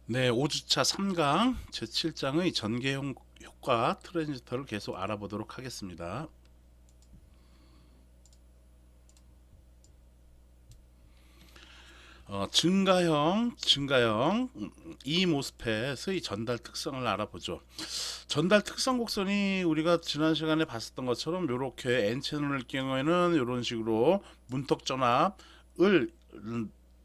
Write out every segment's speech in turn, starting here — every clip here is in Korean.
네, 5주차 3강 제7장의 전개 효과 트랜지스터를 계속 알아보도록 하겠습니다. 증가형 이 모스펫의 전달 특성을 알아보죠. 전달 특성 곡선이 우리가 지난 시간에 봤었던 것처럼 이렇게 N채널일 경우에는 이런 식으로 문턱 전압을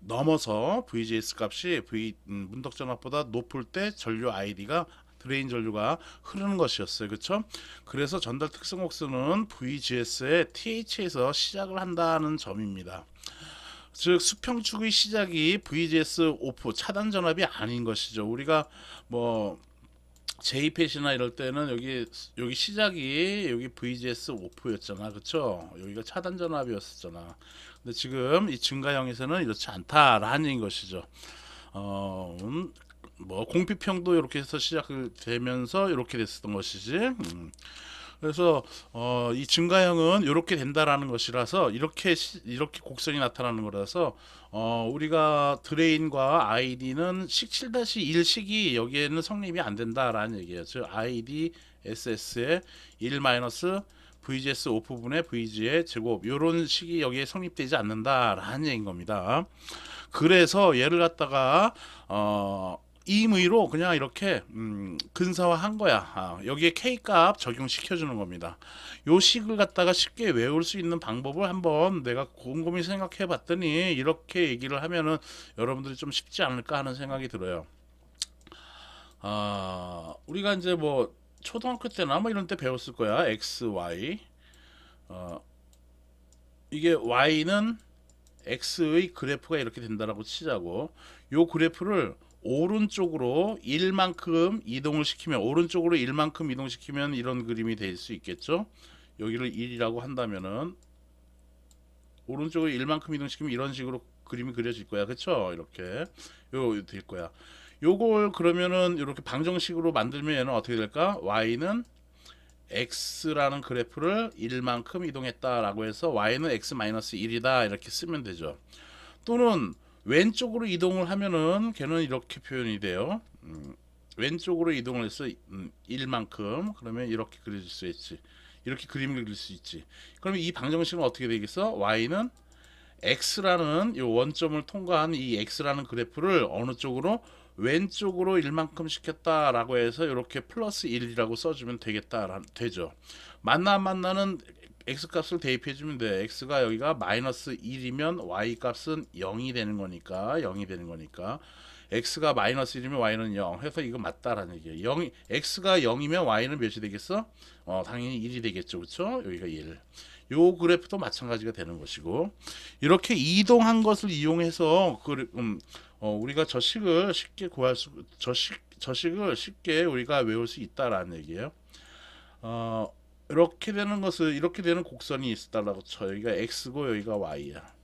넘어서 VGS 값이 문턱 전압보다 높을 때 전류 ID가 드레인 전류가 흐르는 것이었어요. 그렇죠? 그래서 전달 특성 곡선은 VGS의 TH에서 시작을 한다는 점입니다. 즉 수평축의 시작이 VGS 오프 차단 전압이 아닌 것이죠. 우리가 뭐 JPET이나 이럴 때는 여기 시작이 여기 VGS 오프였잖아, 그렇죠? 여기가 차단 전압이었었잖아. 근데 지금 이 증가형에서는 이렇지 않다라는 것이죠. 뭐 공피평도 이렇게 해서 시작되면서 이렇게 됐었던 것이지. 그래서 이 증가형은 이렇게 된다라는 것이라서 이렇게 곡선이 나타나는 거라서 우리가 드레인과 ID는 식 7-1식이 여기에는 성립이 안 된다라는 얘기예요. 즉 ID SS의 1 마이너스 VGS 오프분의 VG의 제곱 이런 식이 여기에 성립되지 않는다라는 얘기인 겁니다. 그래서 얘를 갖다가 임의로 그냥 이렇게 근사화한 거야. 여기에 K 값 적용시켜 주는 겁니다. 요 식을 갖다가 쉽게 외울 수 있는 방법을 한번 내가 곰곰이 생각해 봤더니 이렇게 얘기를 하면은 여러분들이 좀 쉽지 않을까 하는 생각이 들어요. 우리가 이제 뭐 초등학교 때나 뭐 이런 때 배웠을 거야. X, Y. 어, 이게 Y는 X의 그래프가 이렇게 된다라고 치자고. 요 그래프를 오른쪽으로 1만큼 이동을 시키면 오른쪽으로 1만큼 이동시키면 이런 그림이 될 수 있겠죠. 여기를 1이라고 한다면은 오른쪽으로 1만큼 이동시키면 이런 식으로 그림이 그려질 거야. 그쵸? 이렇게 요 될 거야. 요걸 그러면은 이렇게 방정식으로 만들면 얘는 어떻게 될까? Y는 X라는 그래프를 1만큼 이동했다라고 해서 Y는 X-1이다 이렇게 쓰면 되죠. 또는 왼쪽으로 이동을 하면은 걔는 이렇게 표현이 돼요. 왼쪽으로 이동을 해서 1만큼 그러면 이렇게 그려질 수 있지. 이렇게 그림을 그릴 수 있지. 그러면 이 방정식은 어떻게 되겠어? Y는 X라는 이 원점을 통과한 이 X라는 그래프를 어느 쪽으로 왼쪽으로 1만큼 시켰다라고 해서 이렇게 플러스 1이라고 써주면 되죠. 만나 안 만나는 x 값을 대입해 주면 돼. x가 여기가 마이너스 1이면 y 값은 0이 되는 거니까 x가 마이너스 1이면 y는 0 해서 이거 맞다라는 얘기예요. 0, x가 0이면 y는 몇이 되겠어? 당연히 1이 되겠죠. 그렇죠? 여기가 1. 요 그래프도 마찬가지가 되는 것이고 이렇게 이동한 것을 이용해서 우리가 저식을 쉽게 저식을 쉽게 우리가 외울 수 있다라는 얘기예요. 이렇게 되는 것을 이렇게 되는 곡선이 있다라고 쳐. 여기가 x고 여기가 y야.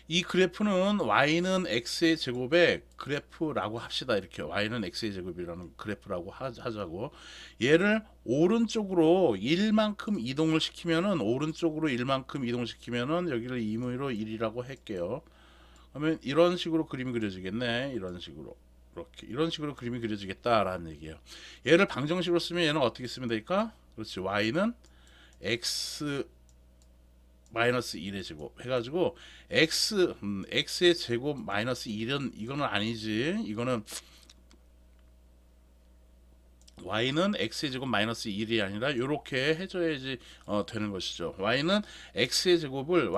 이 그래프는 y는 x의 제곱의 그래프라고 합시다. 이렇게 y는 x의 제곱이라는 그래프라고 하자고. 얘를 오른쪽으로 1만큼 이동을 시키면은 오른쪽으로 1만큼 이동시키면은 여기를 임의로 1이라고 할게요. 그러면 이런 식으로 그림이 그려지겠네. 이런 식으로 그림이 그려지겠다라는 얘기예요. 얘를 방정식으로 쓰면 얘는 어떻게 쓰면 될까? 그렇지. y는 x 마이너스 1의 제곱 해가지고 x의 제곱 마이너스 1은 이거는 아니지. 이거는 y는 x의 제곱 마이너스 1이 아니라 이렇게 해줘야지 되는 것이죠. y는 x의 제곱을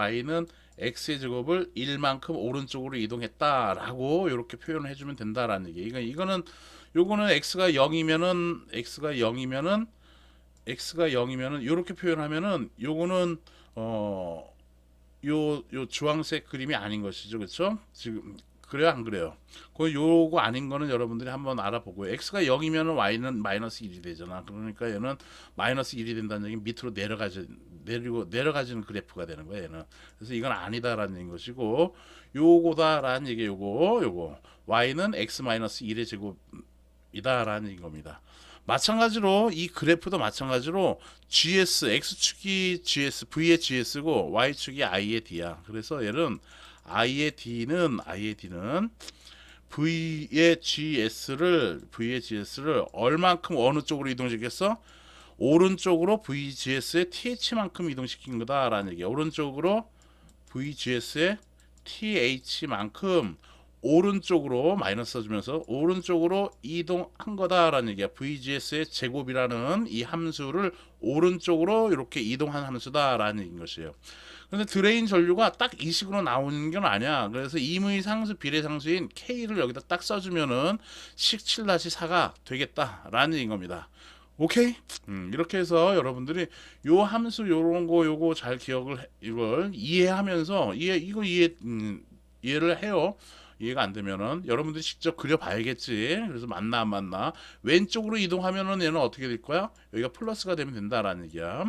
1만큼 오른쪽으로 이동했다라고 이렇게 표현을 해주면 된다라는 얘기. 요거는 x가 0이면은 이렇게 표현하면은 요거는 요 주황색 그림이 아닌 것이죠. 그렇죠? 지금 그래요, 안 그래요? 요거 아닌 거는 여러분들이 한번 알아보고 x가 0이면은 y는 마이너스 1이 되잖아. 그러니까 얘는 마이너스 1이 된다는 얘기는 밑으로 내려가지는 그래프가 되는 거야, 얘는. 그래서 이건 아니다라는 것이고 요거다라는 얘기 요거 y는 x 마이너스 1의 제곱이다라는 겁니다. 마찬가지로 이 그래프도 마찬가지로 GS X축이 GS V의 GS고 Y축이 I의 D야. 그래서 얘는 I의 D는 V의 GS를 얼만큼 어느 쪽으로 이동시켰어? 오른쪽으로 VGS의 TH만큼 이동시킨 거다라는 얘기야. 오른쪽으로 VGS의 TH만큼 오른쪽으로 마이너스 써주면서 오른쪽으로 이동한 거다라는 얘기야. VGS의 제곱이라는 이 함수를 오른쪽으로 이렇게 이동한 함수다라는 것이에요. 근데 드레인 전류가 딱 이 식으로 나오는 건 아니야. 그래서 임의 상수 비례상수인 K를 여기다 딱 써주면은 식 7-4가 되겠다라는 얘기인 겁니다. 오케이? 이렇게 해서 여러분들이 요 함수 요런 거 요거 잘 이걸 이해하면서 이해를 해요. 이해가 안 되면은 여러분들이 직접 그려봐야겠지. 그래서 맞나 안 맞나. 왼쪽으로 이동하면은 얘는 어떻게 될 거야? 여기가 플러스가 되면 된다라는 얘기야.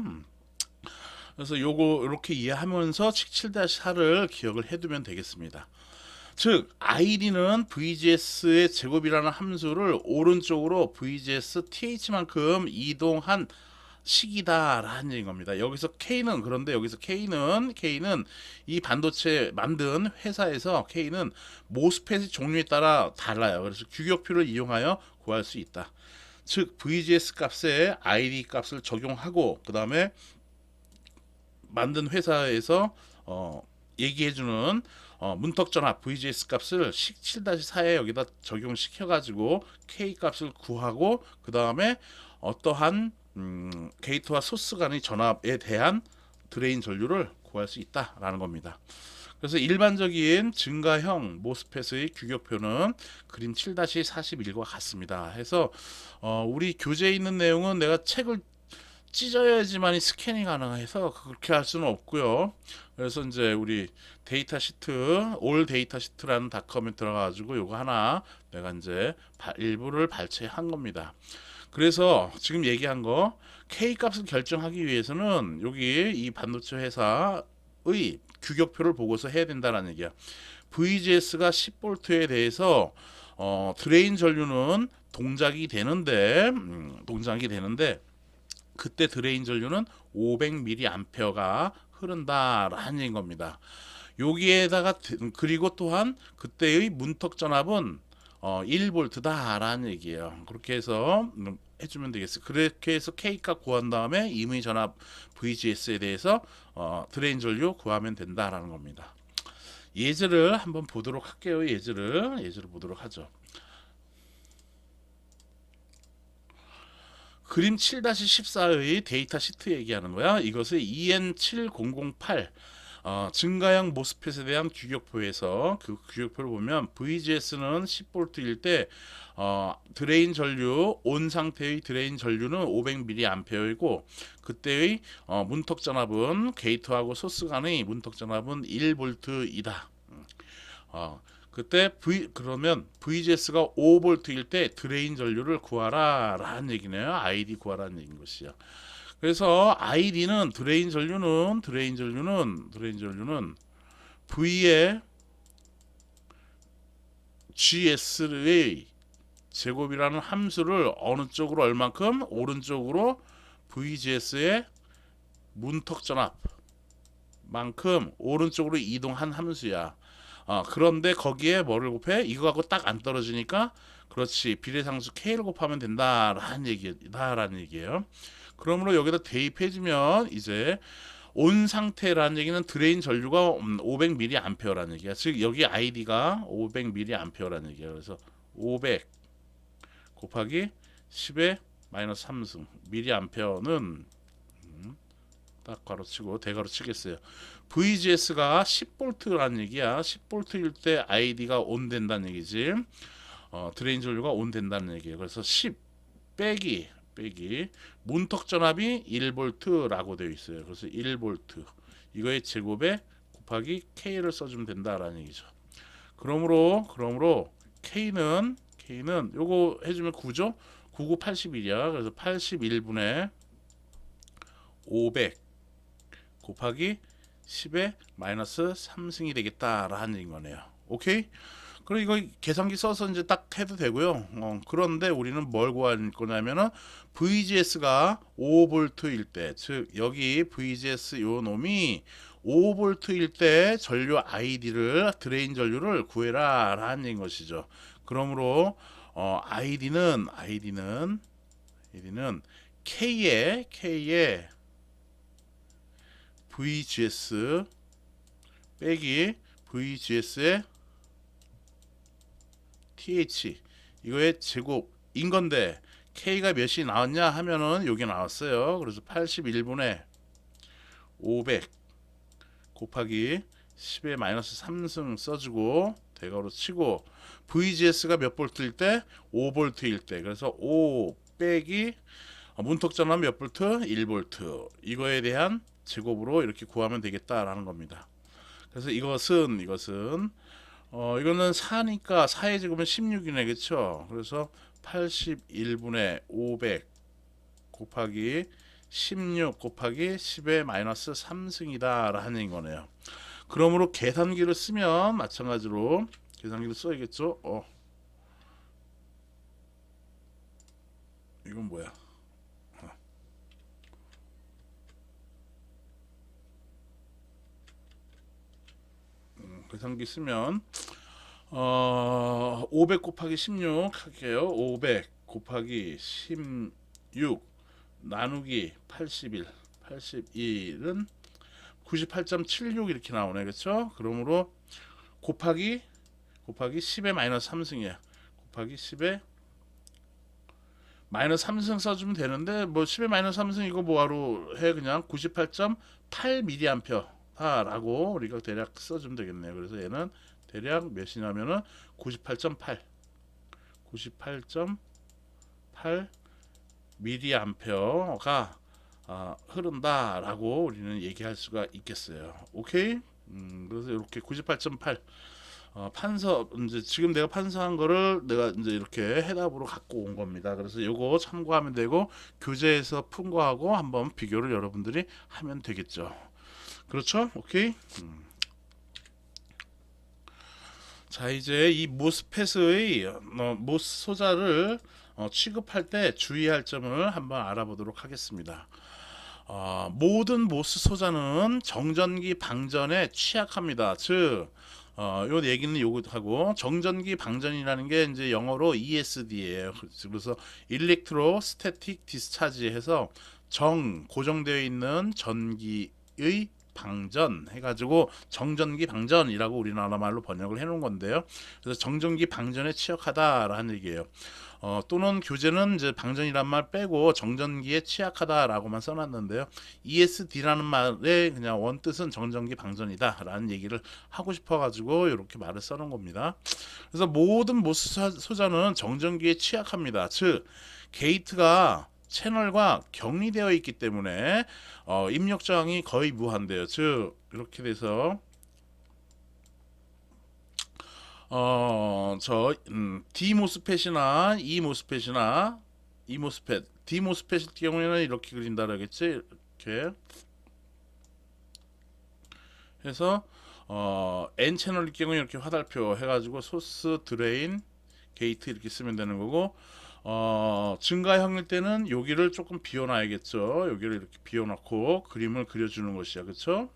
그래서 요거 이렇게 이해하면서 식 7-4를 기억을 해두면 되겠습니다. 즉 id는 VGS의 제곱이라는 함수를 오른쪽으로 VGS TH만큼 이동한 식이다라는 얘기인 겁니다. 여기서 그런데 여기서 K는 이 반도체 만든 회사에서 K는 모스펫의 종류에 따라 달라요. 그래서 규격표를 이용하여 구할 수 있다. 즉 VGS 값에 ID 값을 적용하고 그 다음에 만든 회사에서 얘기해주는 문턱전압 VGS 값을 식 7-4에 여기다 적용시켜가지고 K 값을 구하고 그 다음에 어떠한 게이트와 소스 간의 전압에 대한 드레인 전류를 구할 수 있다라는 겁니다. 그래서 일반적인 증가형 모스펫의 규격표는 그림 7-41과 같습니다. 해서 우리 교재에 있는 내용은 내가 책을 찢어야지만 스캔이 가능해서 그렇게 할 수는 없고요. 그래서 이제 우리 데이터 시트 올 데이터 시트라는 닷컴에 들어가가지고 요거 하나 내가 이제 일부를 발췌한 겁니다. 그래서 지금 얘기한 거 K 값을 결정하기 위해서는 여기 이 반도체 회사의 규격표를 보고서 해야 된다는 얘기야. VGS가 10V에 대해서 드레인 전류는 동작이 되는데 그때 드레인 전류는 500mA가 흐른다라는 얘기인 겁니다. 여기에다가 그리고 또한 그때의 문턱 전압은 1V다라는 얘기예요. 그렇게 해서 해주면 되겠어요. 그렇게 해서 K 값 구한 다음에 임의 전압 VGS에 대해서 드레인 전류 구하면 된다라는 겁니다. 예제를 한번 보도록 할게요. 예제를 보도록 하죠. 그림 7-14의 데이터 시트 얘기하는 거야. 이것을 EN7008 증가형 모스펫에 대한 규격표에서 그 규격표를 보면 VGS는 10V일 때 드레인 전류 온 상태의 드레인 전류는 500mA이고 그때의 문턱 전압은 게이트하고 소스 간의 문턱 전압은 1V이다. 그때 그러면 VGS가 5V일 때 드레인 전류를 구하라 라는 얘기네요. ID 구하라는 얘기인 것이야. 그래서 ID는 드레인 전류는 V의 GS의 제곱이라는 함수를 어느 쪽으로 얼만큼 오른쪽으로 VGS의 문턱 전압만큼 오른쪽으로 이동한 함수야. 그런데 거기에 뭐를 곱해? 이거하고 딱 안 떨어지니까 그렇지 비례상수 K를 곱하면 된다라는 얘기예요. 그러므로 여기다 대입해주면 이제 온 상태라는 얘기는 드레인 전류가 500mA라는 얘기야. 즉 여기 ID가 500mA라는 얘기야. 그래서 500 곱하기 10의 마이너스 3승 mA는 딱 가로치고 대가로 치겠어요. VGS가 10V라는 얘기야. 10V일 때 ID가 온 된다는 얘기지. 드레인 전류가 온 된다는 얘기예요. 그래서 10 빼기 문턱 전압이 1V라고 되어 있어요. 그래서 1V 이거의 제곱에 곱하기 K를 써주면 된다라는 얘기죠. 그러므로 K는 요거 해주면 9죠. 99 81이야. 그래서 81분의 500 곱하기 10의 마이너스 3승이 되겠다라는 얘기인 거네요. 오케이? 그리고 이거 계산기 써서 이제 딱 해도 되고요. 그런데 우리는 뭘 구할 거냐면은 VGS가 5V일 때, 즉 여기 VGS 요 놈이 5V일 때 전류 ID를 드레인 전류를 구해라 라는 것이죠. 그러므로 아이디는 K의 VGS 빼기 VGS의 TH 이거의 제곱인 건데 K가 몇이 나왔냐 하면은 여기 나왔어요. 그래서 81분의 500 곱하기 10의 마이너스 3승 써주고 대괄호 치고 VGS가 몇 볼트일 때? 5볼트일 때. 그래서 5 빼기 문턱전압 몇 볼트? 1볼트. 이거에 대한 제곱으로 이렇게 구하면 되겠다라는 겁니다. 그래서 이거는 이거는 4니까 4의 제곱은 16이네. 그쵸? 그래서 81분의 500 곱하기 16 곱하기 10의 마이너스 3승이다 라는 거네요. 그러므로 계산기를 쓰면 마찬가지로 계산기를 써야겠죠. 이건 뭐야? 계산기 쓰면 500 곱하기 16 할게요. 500 곱하기 16 나누기 81은 98.76 이렇게 나오네. 그렇죠? 그러므로 곱하기 10의 마이너스 3승이야. 곱하기 10의 마이너스 3승 써주면 되는데 뭐 10의 마이너스 3승 이거 뭐하러 해. 그냥 98.8mA 라고 우리가 대략 써주면 되겠네요. 그래서 얘는 대략 몇이냐면은 98.8 미리암페어가 흐른다라고 우리는 얘기할 수가 있겠어요. 오케이? 그래서 이렇게 98.8 판서 이제 지금 내가 판서한 거를 내가 이제 이렇게 해답으로 갖고 온 겁니다. 그래서 요거 참고하면 되고 교재에서 푼 거하고 한번 비교를 여러분들이 하면 되겠죠. 그렇죠? 오케이. 자 이제 이 모스펫의 모스 소자를 취급할 때 주의할 점을 한번 알아보도록 하겠습니다. 모든 모스 소자는 정전기 방전에 취약합니다. 즉, 요 얘기는 요거하고 정전기 방전이라는 게 이제 영어로 ESD예요. 그래서 일렉트로스태틱 디스차지해서 고정되어 있는 전기의 방전 해가지고 정전기 방전이라고 우리나라 말로 번역을 해놓은 건데요. 그래서 정전기 방전에 취약하다라는 얘기예요. 또는 교재는 이제 방전이란 말 빼고 정전기에 취약하다라고만 써놨는데요. ESD라는 말의 그냥 원뜻은 정전기 방전이다라는 얘기를 하고 싶어가지고 이렇게 말을 써놓은 겁니다. 그래서 모든 모스 소자는 정전기에 취약합니다. 즉 게이트가 채널과 격리되어 있기 때문에 입력 저항이 거의 무한대요. 즉 이렇게 돼서 D 모스펫이나 E 모스펫이나 E 모스펫, D 모스펫일 경우에는 이렇게 그린다 그러겠지. 이렇게 해서 N 채널일 경우에 이렇게 화살표 해가지고 소스, 드레인, 게이트 이렇게 쓰면 되는 거고. 증가형일 때는 여기를 조금 비워놔야겠죠. 여기를 이렇게 비워놓고 그림을 그려주는 것이야, 그렇죠?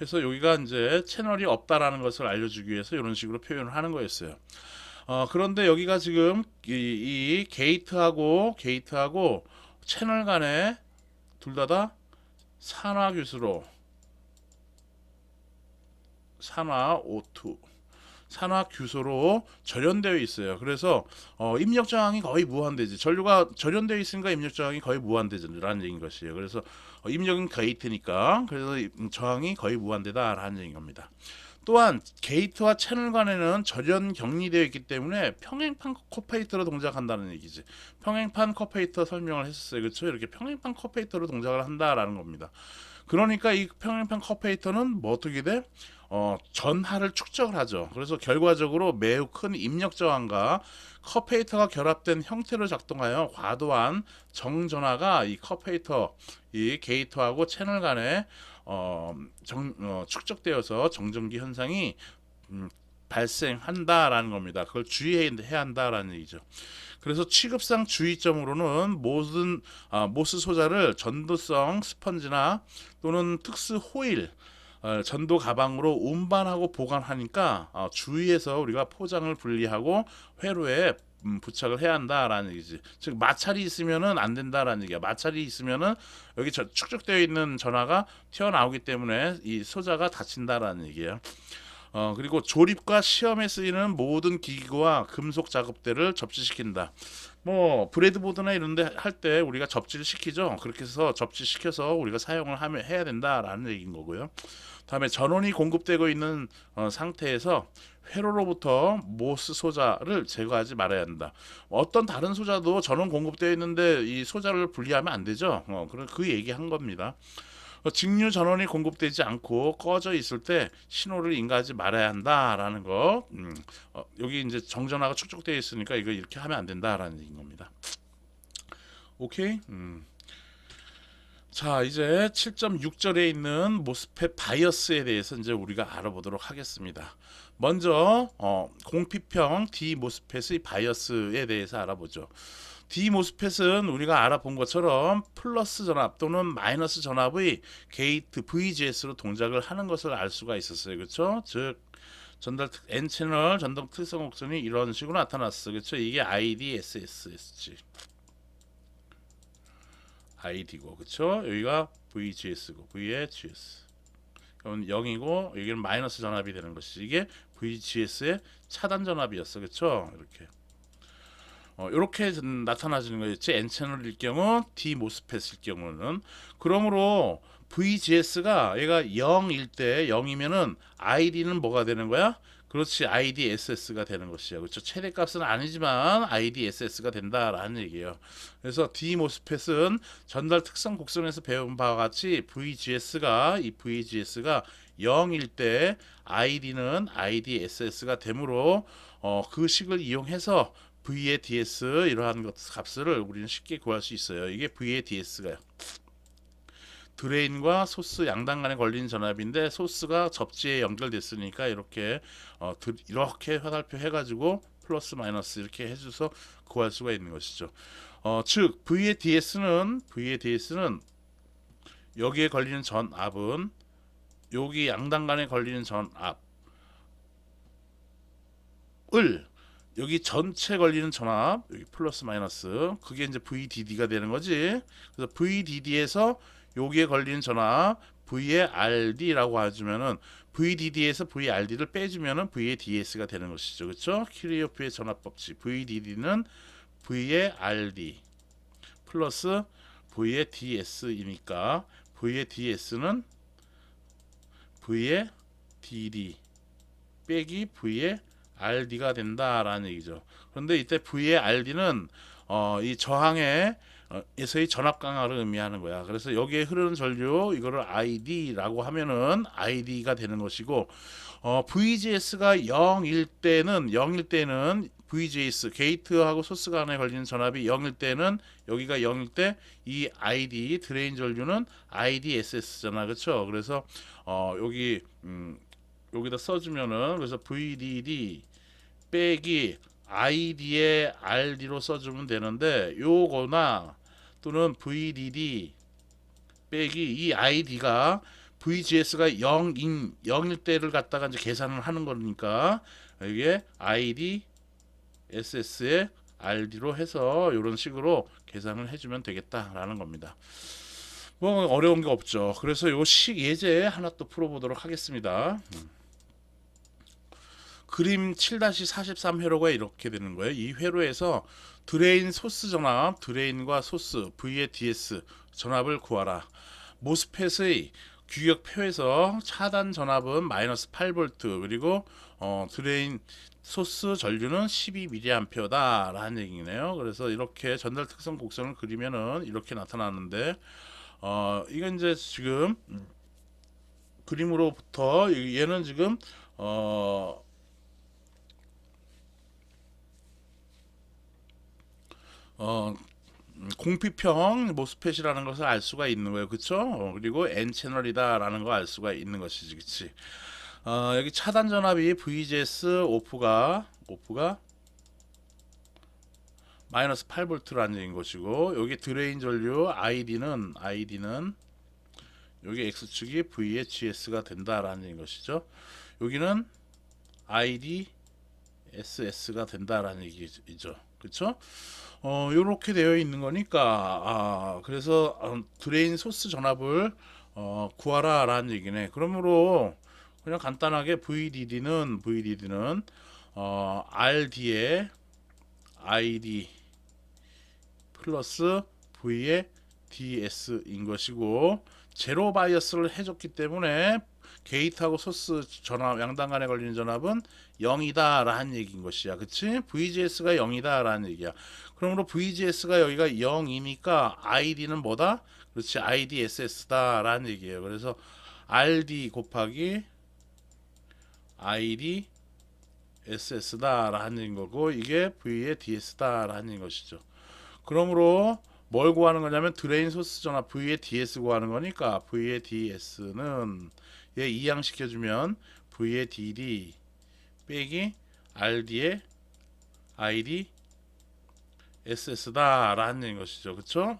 해서 여기가 이제 채널이 없다라는 것을 알려주기 위해서 이런 식으로 표현을 하는 거였어요. 그런데 여기가 지금 이 게이트하고 채널 간에 둘 다 산화교수로 산화규소로 절연되어 있어요. 그래서 입력 저항이 거의 무한대지. 전류가 절연되어 있으니까 입력 저항이 거의 무한대라는 얘기인 것이에요. 그래서 입력은 게이트니까 그래서 저항이 거의 무한대다라는 얘기인 겁니다. 또한 게이트와 채널 간에는 절연 격리되어 있기 때문에 평행판 커페이터로 동작한다는 얘기지. 평행판 커페이터 설명을 했었어요. 그렇죠? 이렇게 평행판 커페이터로 동작을 한다라는 겁니다. 그러니까 이 평행판 커페이터는 뭐 어떻게 돼? 전하를 축적을 하죠. 그래서 결과적으로 매우 큰 입력 저항과 커페이터가 결합된 형태로 작동하여 과도한 정전하가 이 커페이터, 이 게이트하고 채널 간에 축적되어서 정전기 현상이 발생한다라는 겁니다. 그걸 주의해야 한다라는 얘기죠. 그래서 취급상 주의점으로는 모든 모스 소자를 전도성 스펀지나 또는 특수 호일 전도 가방으로 운반하고 보관하니까 주의해서 우리가 포장을 분리하고 회로에 부착을 해야 한다라는 얘기지. 즉 마찰이 있으면은 안 된다라는 얘기야. 마찰이 있으면은 여기 축적되어 있는 전하가 튀어나오기 때문에 이 소자가 다친다라는 얘기야. 그리고 조립과 시험에 쓰이는 모든 기기와 금속 작업대를 접지시킨다. 뭐 브레드보드나 이런데 할 때 우리가 접지를 시키죠. 그렇게 해서 접지시켜서 우리가 사용을 하면 해야 된다라는 얘기인 거고요. 다음에 전원이 공급되고 있는 상태에서 회로로부터 모스 소자를 제거하지 말아야 한다. 어떤 다른 소자도 전원 공급되어 있는데 이 소자를 분리하면 안 되죠. 그런 그 얘기한 겁니다. 직류 전원이 공급되지 않고 꺼져 있을 때 신호를 인가하지 말아야 한다라는 거. 여기 이제 정전화가 축적되어 있으니까 이거 이렇게 하면 안 된다라는 얘기인 겁니다. 오케이. 자, 이제 7.6절에 있는 모스펫 바이어스에 대해서 이제 우리가 알아보도록 하겠습니다. 먼저 공피평 D 모스펫의 바이어스에 대해서 알아보죠. D 모스펫은 우리가 알아본 것처럼 플러스 전압 또는 마이너스 전압의 게이트 VGS로 동작을 하는 것을 알 수가 있었어요. 그렇죠? 즉 전달 N 채널 전동 특성 곡선이 이런 식으로 나타났어. 그렇죠? 이게 IDSSG. ID고 그쵸? 여기가 VGS고 V의 GS. 그럼 0이고 여기는 마이너스 전압이 되는 것이 이게 VGS의 차단 전압이었어. 그쵸? 이렇게. 이렇게 나타나지는 거였지. N 채널일 경우 D 모스펫일 경우는 그러므로 VGS가 얘가 0일 때 0이면은 ID는 뭐가 되는 거야? 그렇지, IDSS가 되는 것이야. 그렇죠. 최대값은 아니지만 IDSS가 된다라는 얘기예요. 그래서 D 모스펫은 전달 특성 곡선에서 배운 바와 같이 VGS가 0일 때 ID는 IDSS가 되므로 그 식을 이용해서 V의 DS 이러한 값을 우리는 쉽게 구할 수 있어요. 이게 V의 DS가요. 드레인과 소스 양당 간에 걸린 전압인데 소스가 접지에 연결됐으니까 이렇게 이렇게 화살표 해가지고 플러스 마이너스 이렇게 해줘서 구할 수가 있는 것이죠. 즉 V의 DS는 여기에 걸리는 전압은 여기 양당 간에 걸리는 전압을 여기 전체 걸리는 전압 여기 플러스 마이너스 그게 이제 VDD가 되는 거지. 그래서 VDD에서 여기에 걸리는 전압 V의 RD라고 해주면은 VDD에서 VRD를 빼주면은 V의 DS가 되는 것이죠. 그렇죠? 키르호프의 전압 법칙. VDD는 V의 RD 플러스 V의 DS이니까 V의 DS는 V의 DD 빼기 V의 RD가 된다라는 얘기죠. 그런데 이때 V의 RD는 이 저항의 에서의 전압 강화를 의미하는 거야. 그래서 여기에 흐르는 전류 이거를 ID라고 하면은 ID가 되는 것이고 VGS가 0일 때는 VGS 게이트하고 소스 간에 걸리는 전압이 0일 때는 여기가 0일 때 이 ID 드레인 전류는 IDSS잖아. 그렇죠? 그래서 여기다 써주면은 그래서 VDD 빼기 ID의 RD로 써주면 되는데 요거나 또는 VDD 빼기 이 ID가 VGS가 0일 때를 갖다가 이제 계산을 하는 거니까 이게 ID SS의 RD로 해서 이런 식으로 계산을 해주면 되겠다라는 겁니다. 뭐 어려운 게 없죠. 그래서 요 식 예제 하나 또 풀어보도록 하겠습니다. 그림 7-43 회로가 이렇게 되는 거예요. 이 회로에서 드레인 소스 전압, 드레인과 소스 V의 DS 전압을 구하라. 모스펫의 규격표에서 차단 전압은 마이너스 8V 그리고 드레인 소스 전류는 12mA다 라는 얘기네요. 그래서 이렇게 전달 특성 곡선을 그리면은 이렇게 나타나는데 이건 이제 지금 그림으로부터 얘는 지금 공피평 모스펫이라는 것을 알 수가 있는 거예요. 그쵸? 그리고 N 채널이다라는 거 알 수가 있는 것이지. 그치? 여기 차단 전압이 VGS 오프가 마이너스 8V라는 얘기인 것이고 여기 드레인 전류 ID는 여기 X축이 V의 GS가 된다라는 것이죠. 여기는 ID SS가 된다라는 얘기죠. 그렇죠? 요렇게 되어 있는 거니까 그래서 드레인 소스 전압을 구하라라는 얘기네. 그러므로 그냥 간단하게 VDD는 RD의 ID 플러스 V의 DS인 것이고, 제로 바이어스를 해줬기 때문에 게이트하고 소스 전압 양당 간에 걸리는 전압은 0이다 라는 얘기인 것이야. 그치? VGS가 0이다 라는 얘기야. 그러므로 VGS가 여기가 0이니까 ID는 뭐다? 그렇지, IDSS다 라는 얘기예요. 그래서 RD 곱하기 ID SS다 라는 거고, 이게 V의 DS다 라는 것이죠. 그러므로 뭘 구하는 거냐면 드레인 소스 전압 V의 DS 구하는 거니까, V의 DS는 얘 이항시켜주면 V의 DD 빼기 RD의 ID SS다 라는 것이죠. 그쵸?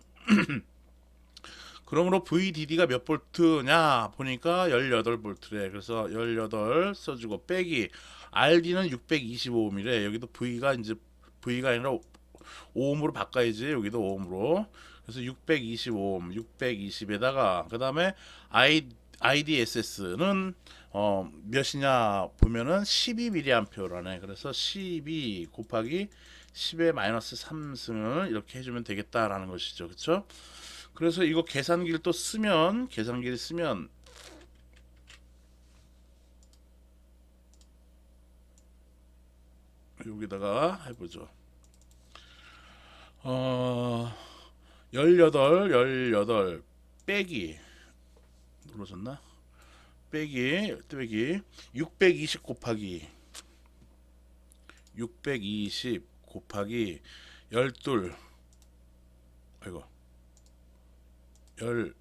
그러므로 VDD가 몇 볼트냐 보니까 18볼트래. 그래서 18 써주고 빼기 RD는 625ohm이래. 여기도 V가 아니라 오음으로 바꿔야지. 여기도 오음으로. 그래서 625ohm, 620에다가 그 다음에 IDSS는 몇이냐 보면은 12mAh라네. 그래서 12 곱하기 10의 마이너스 3승을 이렇게 해주면 되겠다라는 것이죠. 그렇죠? 그래서 이거 계산기를 쓰면 여기다가 해보죠. 18 빼기 눌러졌나? 빼기 620 곱하기 12 아이고 12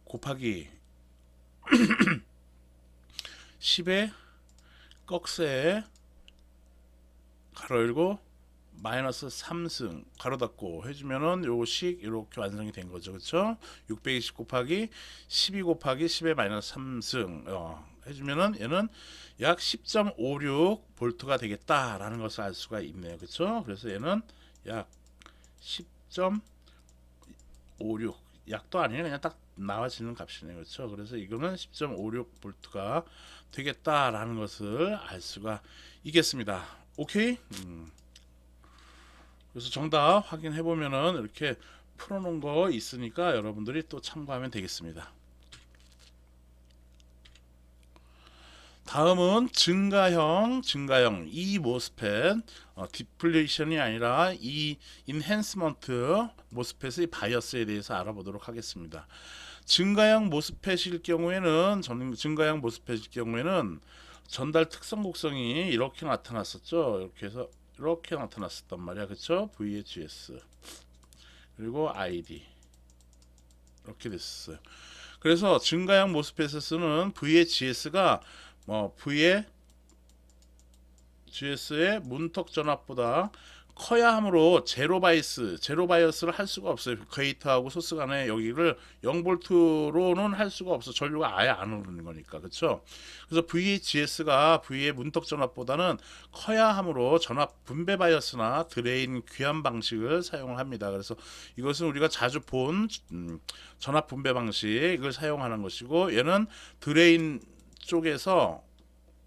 곱하기 10의 꺽쇠에 가로 열고 마이너스 3승 가로 닫고 해주면은 요식 이렇게 완성이 된 거죠. 그쵸? 620 곱하기 12 곱하기 10의 마이너스 3승 해주면은 얘는 약 10.56 볼트가 되겠다라는 것을 알 수가 있네요. 그쵸? 그래서 얘는 약 10.56 약도 아니에요. 그냥 딱 나와지는 값이네요. 그렇죠? 그래서 이거는 10.56 볼트가 되겠다라는 것을 알 수가 있겠습니다. 오케이? 그래서 정답 확인해 보면은 이렇게 풀어놓은 거 있으니까 여러분들이 또 참고하면 되겠습니다. 다음은 증가형 이 모스펫 디플레이션이 아니라 이 인핸스먼트 모스펫의 바이어스에 대해서 알아보도록 하겠습니다. 증가형 모스펫일 경우에는 전달 특성 곡성이 이렇게 나타났었죠. 이렇게 해서 이렇게 나타났었단 말이야. 그쵸? VHS 그리고 ID 이렇게 됐었어요. 그래서 증가형 모스펫에 쓰는 VHS가 VHS의 문턱 전압보다 커야 하므로 제로 바이어스를 할 수가 없어요. 게이트하고 소스 간에 여기를 0볼트로는 할 수가 없어. 전류가 아예 안 오르는 거니까. 그렇죠? 그래서 VHS가 V의 문턱 전압보다는 커야 하므로 전압 분배 바이어스나 드레인 귀환 방식을 사용을 합니다. 그래서 이것은 우리가 자주 본 전압 분배 방식을 사용하는 것이고, 얘는 드레인 쪽에서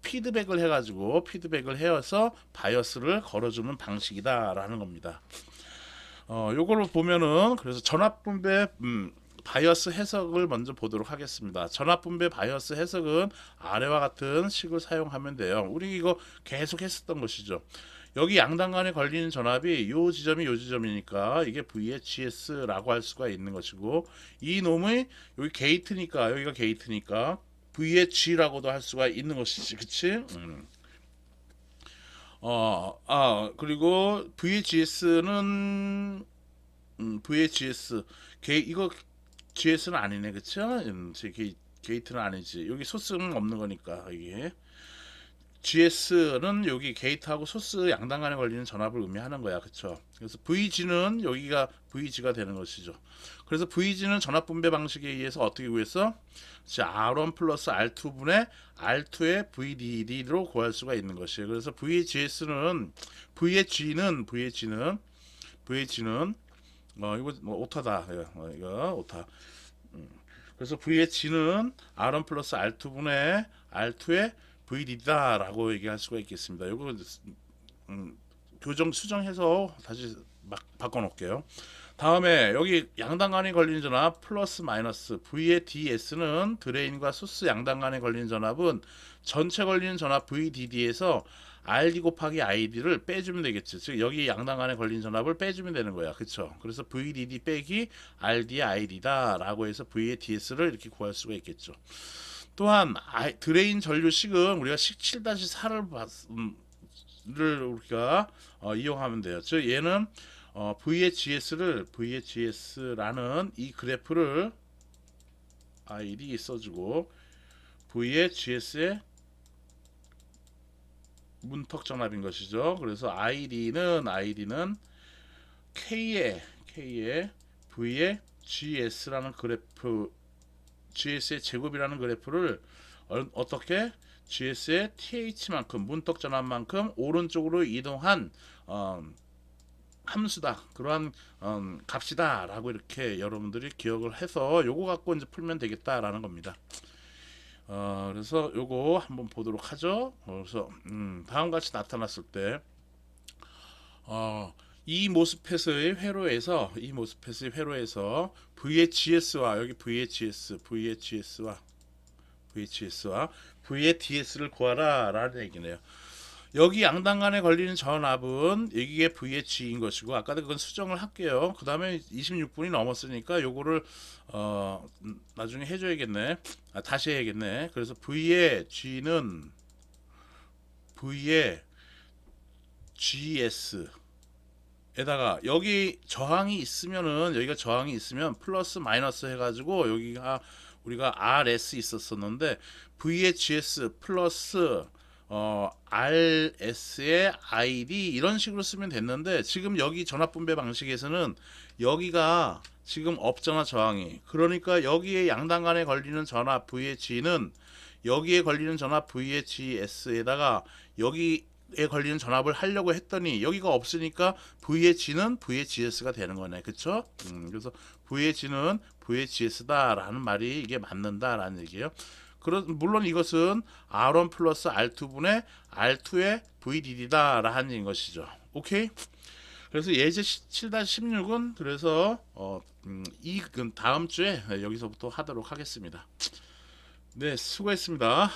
피드백을 해서 바이어스를 걸어주는 방식이다라는 겁니다. 요거를 보면은 그래서 전압 분배 바이어스 해석을 먼저 보도록 하겠습니다. 전압 분배 바이어스 해석은 아래와 같은 식을 사용하면 돼요. 우리 이거 계속 했었던 것이죠. 여기 양당 간에 걸리는 전압이 요 지점이니까 이게 VHS라고 할 수가 있는 것이고, 이 놈의 여기가 게이트니까 VH라고도 할 수가 있는 것이지. 그치? 그리고 VHS는 이거 GS는 아니네. 그쵸? 게이트는 아니지. 여기 소스는 없는 거니까 이게 GS는 여기 게이트하고 소스 양당 간에 걸리는 전압을 의미하는 거야. 그쵸? 그래서 VG는 여기가 VG가 되는 것이죠. 그래서 VG는 전압 분배 방식에 의해서 어떻게 구했어? R1 플러스 R2분의 R2의 VDD로 구할 수가 있는 것이에요. 그래서 VH는 이거 뭐 오타다. 이거 오타. 그래서 VH는 R1 플러스 R2분의 R2의 VD다라고 얘기할 수가 있겠습니다. 이거 교정 수정해서 다시 막 바꿔놓을게요. 다음에 여기 양당 간에 걸리는 전압 플러스 마이너스 V의 DS는 드레인과 소스 양당 간에 걸리는 전압은 전체 걸리는 전압 VDD에서 RD 곱하기 ID를 빼주면 되겠죠. 즉 여기 양당 간에 걸린 전압을 빼주면 되는 거야. 그쵸? 그래서 VDD 빼기 RD의 ID다라고 해서 V의 DS를 이렇게 구할 수가 있겠죠. 또한 드레인 전류식은 우리가 식 7-4를 우리가 이용하면 돼요. 즉 얘는 VHS라는 이 그래프를 ID 써주고 VHS의 문턱 전압인 것이죠. 그래서 ID는 K의 V의 GS라는 그래프, GS의 제곱이라는 그래프를 어떻게 GS의 TH만큼 문턱 전압만큼 오른쪽으로 이동한 함수다. 그러한 값이다라고 이렇게 여러분들이 기억을 해서 요거 갖고 이제 풀면 되겠다라는 겁니다. 그래서 요거 한번 보도록 하죠. 그래서 다음같이 나타났을 때 이 모스펫의 회로에서 VHS와 여기 VHS와 V의 DS를 구하라라는 얘기네요. 여기 양당 간에 걸리는 전압은 여기에 VH인 것이고 아까 그건 수정을 할게요. 그 다음에 26분이 넘었으니까 요거를 나중에 해줘야겠네. 다시 해야겠네. 그래서 V의 G는 V의 GS 에다가 여기 저항이 있으면은 여기가 저항이 있으면 플러스 마이너스 해가지고 여기가 우리가 RS 있었었는데 VHS 플러스 RS의 ID 이런 식으로 쓰면 됐는데 지금 여기 전압 분배 방식에서는 여기가 지금 없잖아 저항이. 그러니까 여기에 양당 간에 걸리는 전압 VH는 여기에 걸리는 전압 VHS에다가 여기에 걸리는 전압을 하려고 했더니 여기가 없으니까 VH는 VHS가 되는 거네. 그쵸? 그래서 VH는 VHS다라는 말이 이게 맞는다라는 얘기예요. 물론 이것은 R1 플러스 R2분의 R2의 VDD다라는 것이죠. 오케이? 그래서 예제 7-16은 그래서 이 다음 주에 여기서부터 하도록 하겠습니다. 네, 수고했습니다.